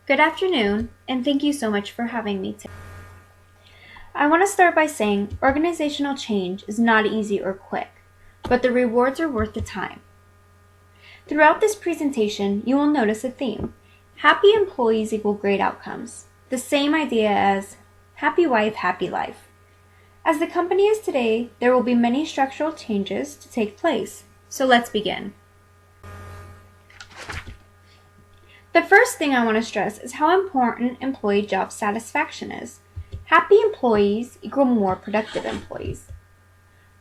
Good afternoon, and thank you so much for having me today. I want to start by saying organizational change is not easy or quick, but the rewards are worth the time. Throughout this presentation, you will notice a theme. Happy employees equal great outcomes. The same idea as happy wife, happy life. As the company is today, there will be many structural changes to take place. So let's begin. The first thing I want to stress is how important employee job satisfaction is. Happy employees equal more productive employees.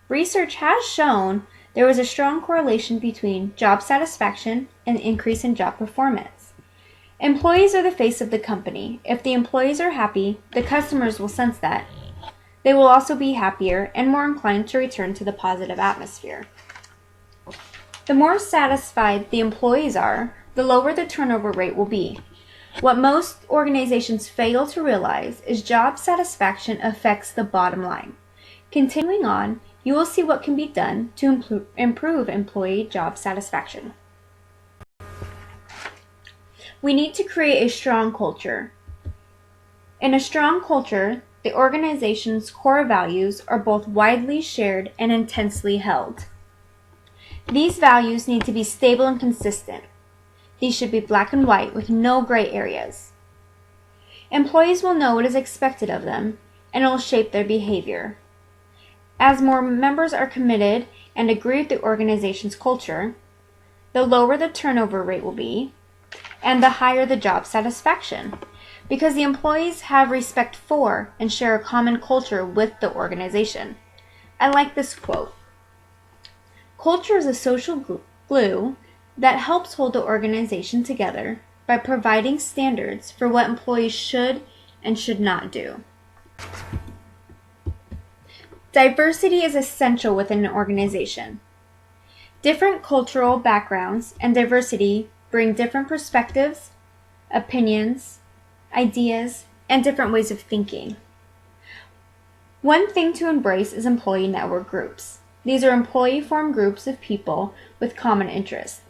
Research has shown there is a strong correlation between job satisfaction and increase in job performance. Employees are the face of the company. If the employees are happy, the customers will sense that. They will also be happier and more inclined to return to the positive atmosphere. The more satisfied the employees are, the lower the turnover rate will be. What most organizations fail to realize is job satisfaction affects the bottom line. Continuing on, you will see what can be done to improve employee job satisfaction. We need to create a strong culture. In a strong culture, the organization's core values are both widely shared and intensely held. These values need to be stable and consistent. These should be black and white with no gray areas. Employees will know what is expected of them, and it will shape their behavior. As more members are committed and agree with the organization's culture, the lower the turnover rate will be, and the higher the job satisfaction, because the employees have respect for and share a common culture with the organization. I like this quote. Culture is a social glue that helps hold the organization together by providing standards for what employees should and should not do. Diversity is essential within an organization. Different cultural backgrounds and diversity bring different perspectives, opinions, ideas, and different ways of thinking. One thing to embrace is employee network groups. These are employee-formed groups of people with common interests.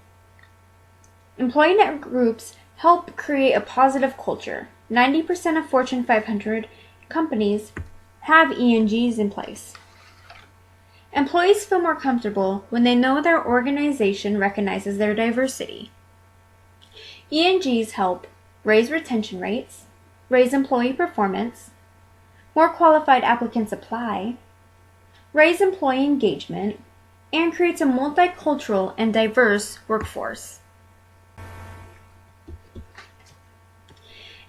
Employee network groups help create a positive culture. 90% of Fortune 500 companies have ENGs in place. Employees feel more comfortable when they know their organization recognizes their diversity. ENGs help raise retention rates, raise employee performance, more qualified applicants apply, raise employee engagement, and creates a multicultural and diverse workforce.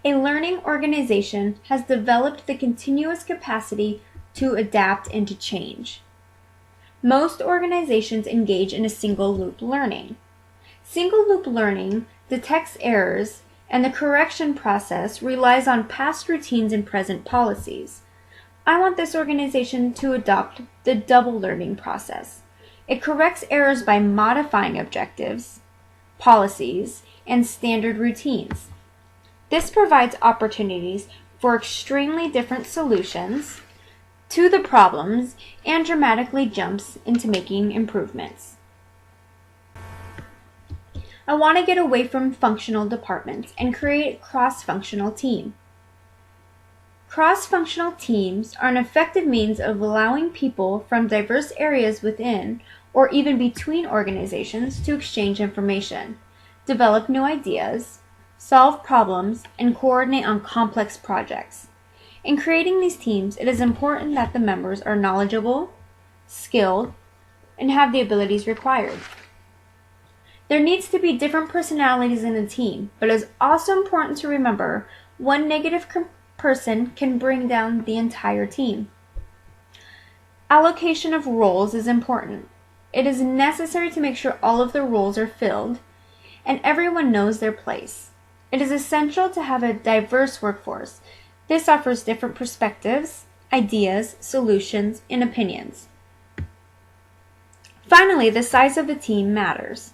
A learning organization has developed the continuous capacity to adapt and to change. Most organizations engage in a single-loop learning. Single-loop learning detects errors, and the correction process relies on past routines and present policies. I want this organization to adopt the double learning process. It corrects errors by modifying objectives, policies, and standard routines. This provides opportunities for extremely different solutions to the problems and dramatically jumps into making improvements. I want to get away from functional departments and create a cross-functional team. Cross-functional teams are an effective means of allowing people from diverse areas within or even between organizations to exchange information, develop new ideas, solve problems, and coordinate on complex projects. In creating these teams, it is important that the members are knowledgeable, skilled, and have the abilities required. There needs to be different personalities in the team, but it is also important to remember one negative person can bring down the entire team. Allocation of roles is important. It is necessary to make sure all of the roles are filled and everyone knows their place. It is essential to have a diverse workforce. This offers different perspectives, ideas, solutions, and opinions. Finally, the size of the team matters.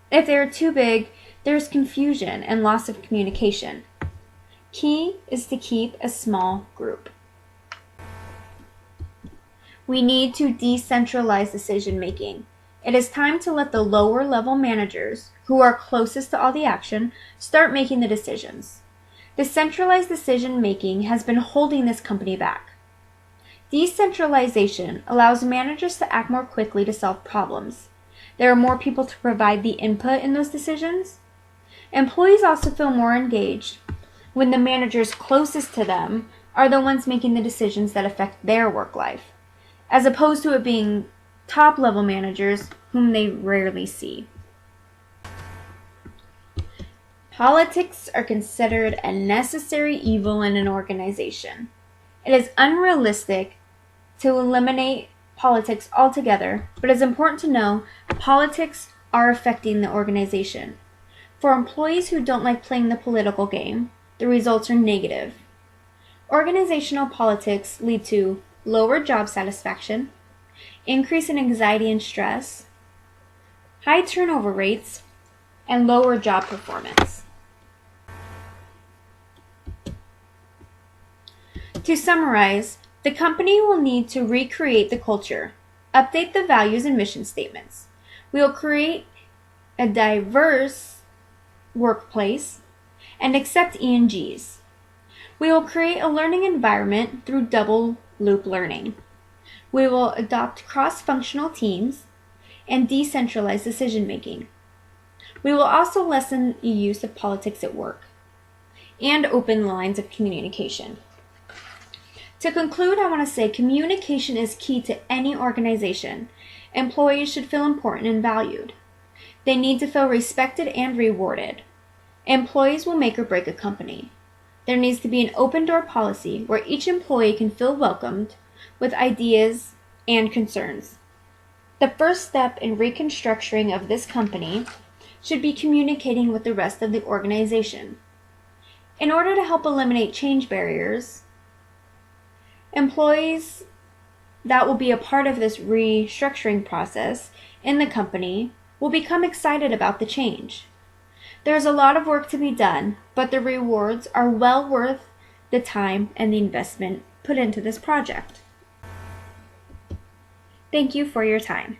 If they are too big, there is confusion and loss of communication. Key is to keep a small group. We need to decentralize decision making. It is time to let the lower level managers, who are closest to all the action, start making the decisions. The centralized decision-making has been holding this company back. Decentralization allows managers to act more quickly to solve problems. There are more people to provide the input in those decisions. Employees also feel more engaged when the managers closest to them are the ones making the decisions that affect their work life, as opposed to it being top-level managers whom they rarely see. Politics are considered a necessary evil in an organization. It is unrealistic to eliminate politics altogether, but it's important to know politics are affecting the organization. For employees who don't like playing the political game, the results are negative. Organizational politics lead to lower job satisfaction, increase in anxiety and stress, high turnover rates, and lower job performance. To summarize, the company will need to recreate the culture, update the values and mission statements. We will create a diverse workplace and accept ENGs. We will create a learning environment through double loop learning. We will adopt cross-functional teams and decentralized decision-making. We will also lessen the use of politics at work and open lines of communication. To conclude, I want to say communication is key to any organization. Employees should feel important and valued. They need to feel respected and rewarded. Employees will make or break a company. There needs to be an open door policy where each employee can feel welcomed with ideas and concerns. The first step in reconstructing of this company should be communicating with the rest of the organization. In order to help eliminate change barriers, employees that will be a part of this restructuring process in the company will become excited about the change. There's a lot of work to be done, but the rewards are well worth the time and the investment put into this project. Thank you for your time.